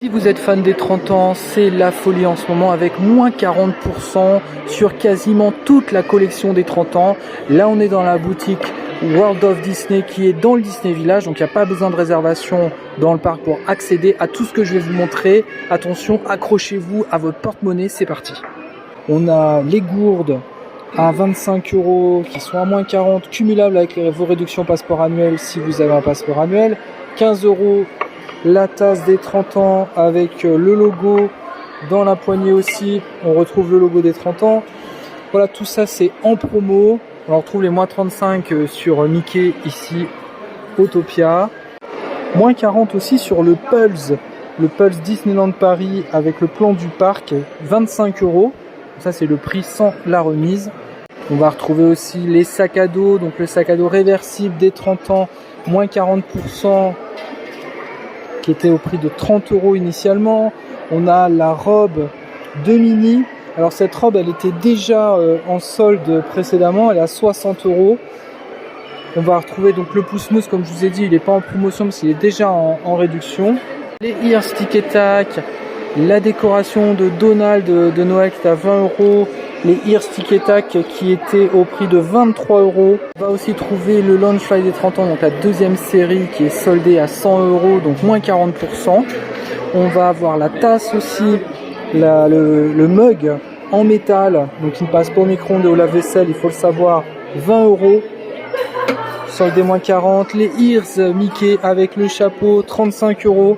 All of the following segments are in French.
Si vous êtes fan des 30 ans, c'est la folie en ce moment avec moins 40% sur quasiment toute la collection des 30 ans. Là, on est dans la boutique World of Disney qui est dans le Disney Village. Donc, il n'y a pas besoin de réservation dans le parc pour accéder à tout ce que je vais vous montrer. Attention, accrochez-vous à votre porte-monnaie, c'est parti. On a les gourdes à 25 € qui sont à moins 40, cumulables avec vos réductions passeport annuel si vous avez un passeport annuel. 15 € la tasse des 30 ans avec le logo dans la poignée aussi. On retrouve le logo des 30 ans. Voilà, tout ça c'est en promo. On retrouve les moins 35 sur Mickey ici, Autopia. Moins 40 aussi sur le Pulse Disneyland Paris avec le plan du parc, 25 €. Ça c'est le prix sans la remise. On va retrouver aussi les sacs à dos, donc le sac à dos réversible des 30 ans, moins 40%, qui était au prix de 30 € initialement. On a la robe de Minnie. Alors cette robe, elle était déjà en solde précédemment, elle est à 60 €. On va retrouver donc le pouce mousse, comme je vous ai dit, il n'est pas en promotion parce qu'il est déjà en réduction. Les Ears Tic et Tac, la décoration de Donald de Noël qui est à 20 €. Les Ears Tic et Tac qui était au prix de 23 €. On va aussi trouver le Launch Fly des 30 ans, donc la deuxième série qui est soldée à 100 €, donc moins 40%. On va avoir la tasse aussi, le mug en métal, donc il ne passe pas au micro-ondes et au lave-vaisselle, il faut le savoir, 20 €. Soldé moins 40. Les Ears Mickey avec le chapeau, 35 €,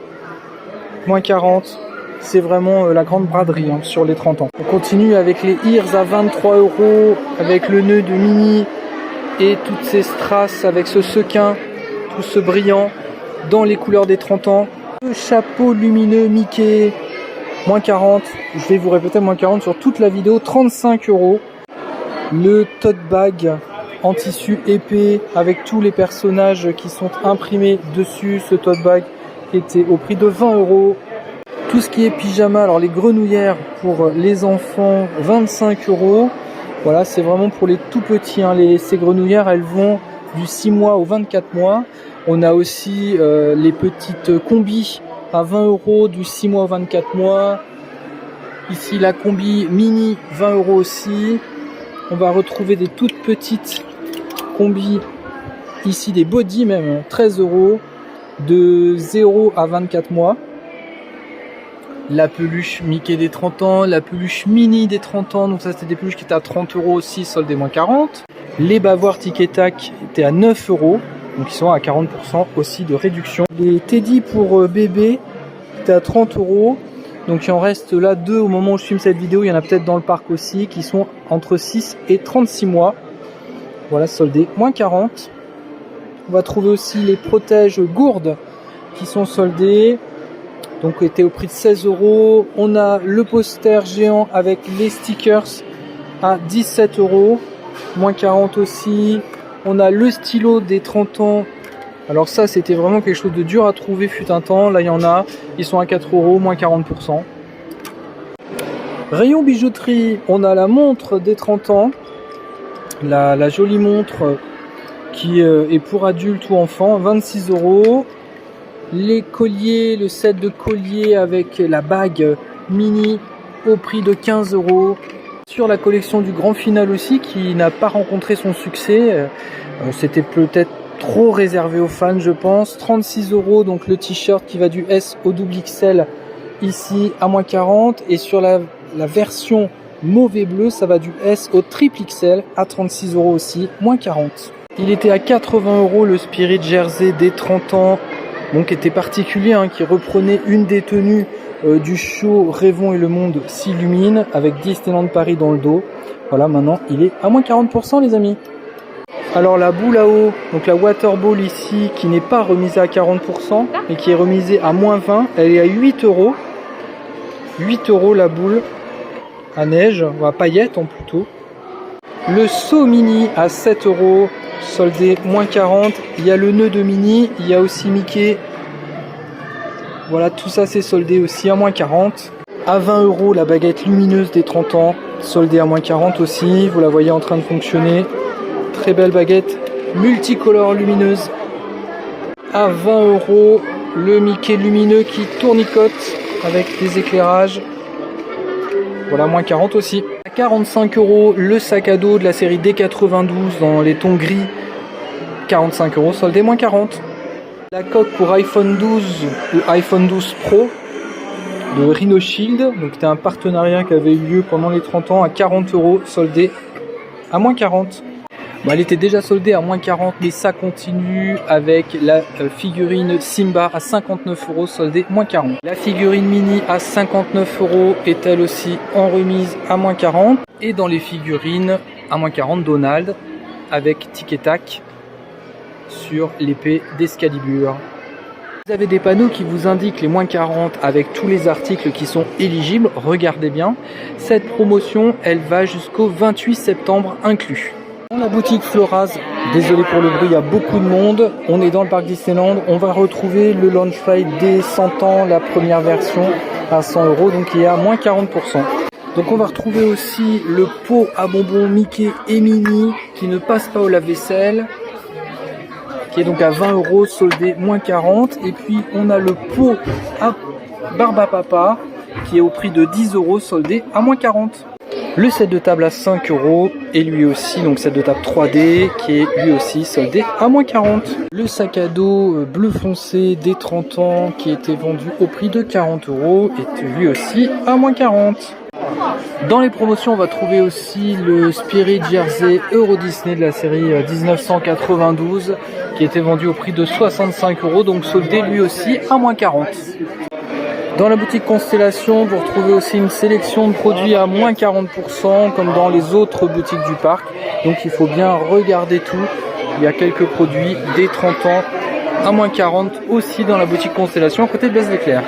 moins 40. C'est vraiment la grande braderie sur les 30 ans. On continue avec les Ears à 23 € avec le nœud de Minnie et toutes ces strass avec ce sequin, tout ce brillant dans les couleurs des 30 ans. Le chapeau lumineux Mickey, moins 40. Je vais vous répéter, moins 40 sur toute la vidéo, 35 €. Le tote bag en tissu épais avec tous les personnages qui sont imprimés dessus. Ce tote bag était au prix de 20 €. Tout ce qui est pyjama, alors les grenouillères pour les enfants, 25 €. Voilà, c'est vraiment pour les tout petits. Ces grenouillères, elles vont du 6 mois au 24 mois. On a aussi les petites combis à 20 € du 6 mois au 24 mois. Ici, la combi mini, 20 € aussi. On va retrouver des toutes petites combis. Ici, des body même, 13 € de 0 à 24 mois. La peluche Mickey des 30 ans, la peluche Minnie des 30 ans, donc ça c'était des peluches qui étaient à 30 € aussi, soldées moins 40. Les bavoirs Tic et Tac étaient à 9 €, donc ils sont à 40% aussi de réduction. Les Teddy pour bébé étaient à 30 €, donc il en reste là 2 au moment où je filme cette vidéo, il y en a peut-être dans le parc aussi, qui sont entre 6 et 36 mois. Voilà, soldés moins 40. On va trouver aussi les protèges gourdes qui sont soldés. Donc était au prix de 16 €. On a le poster géant avec les stickers à 17 €, moins 40 aussi. On a le stylo des 30 ans. Alors ça c'était vraiment quelque chose de dur à trouver fut un temps. Là il y en a, ils sont à 4 €, moins 40%. Rayon bijouterie, on a la montre des 30 ans. La jolie montre qui est pour adultes ou enfants, 26 €. Les colliers, le set de colliers avec la bague Minnie au prix de 15 €. Sur la collection du grand final aussi qui n'a pas rencontré son succès, c'était peut-être trop réservé aux fans je pense. 36 €, donc le t-shirt qui va du S au XXL ici à moins 40. Et sur la version mauvais bleu, ça va du S au XXL à 36 € aussi, moins 40. Il était à 80 € le Spirit Jersey des 30 ans. Donc était particulier, qui reprenait une des tenues du show Rêvons et le monde s'illumine avec Disneyland Paris dans le dos. Voilà, maintenant il est à moins 40% les amis. Alors la boule à eau, donc la water ball ici qui n'est pas remisée à 40% mais qui est remisée à moins 20, elle est à 8 €. 8 € la boule à neige, ou à paillettes en plutôt. Le seau mini à 7 €. Soldé moins 40, il y a le nœud de Minnie, il y a aussi Mickey. Voilà, tout ça c'est soldé aussi à moins 40. À 20 € la baguette lumineuse des 30 ans, soldée à moins 40 aussi, vous la voyez en train de fonctionner. Très belle baguette multicolore lumineuse. À 20 € le Mickey lumineux qui tournicote avec des éclairages. Voilà, moins 40 aussi. À 45 € le sac à dos de la série D92 dans les tons gris. 45 €, soldé moins 40. La coque pour iPhone 12 ou iPhone 12 Pro de Rhino Shield. Donc c'était un partenariat qui avait eu lieu pendant les 30 ans à 40 €, soldé à moins 40. Bon, elle était déjà soldée à moins 40, mais ça continue avec la figurine Simba à 59 €, soldée moins 40. La figurine mini à 59 € est elle aussi en remise à moins 40. Et dans les figurines à moins 40, Donald avec Tic et Tac sur l'épée d'Excalibur. Vous avez des panneaux qui vous indiquent les moins 40 avec tous les articles qui sont éligibles. Regardez bien, cette promotion, elle va jusqu'au 28 septembre inclus. Dans la boutique Floraz, désolé pour le bruit, il y a beaucoup de monde. On est dans le parc Disneyland. On va retrouver le Launchpad des 100 ans, la première version à 100 €, donc il est à moins 40%. Donc on va retrouver aussi le pot à bonbons Mickey et Minnie qui ne passe pas au lave-vaisselle, qui est donc à 20 €, soldé moins 40. Et puis on a le pot à Barbapapa qui est au prix de 10 €, soldé à moins 40. Le set de table à 5 € et lui aussi, donc set de table 3D qui est lui aussi soldé à moins 40. Le sac à dos bleu foncé des 30 ans qui était vendu au prix de 40 € est lui aussi à moins 40. Dans les promotions, on va trouver aussi le Spirit Jersey Euro Disney de la série 1992 qui était vendu au prix de 65 €, donc soldé lui aussi à moins 40. Dans la boutique Constellation, vous retrouvez aussi une sélection de produits à moins 40%, comme dans les autres boutiques du parc. Donc il faut bien regarder tout. Il y a quelques produits des 30 ans à moins 40 aussi dans la boutique Constellation, à côté de Buzz l'éclair.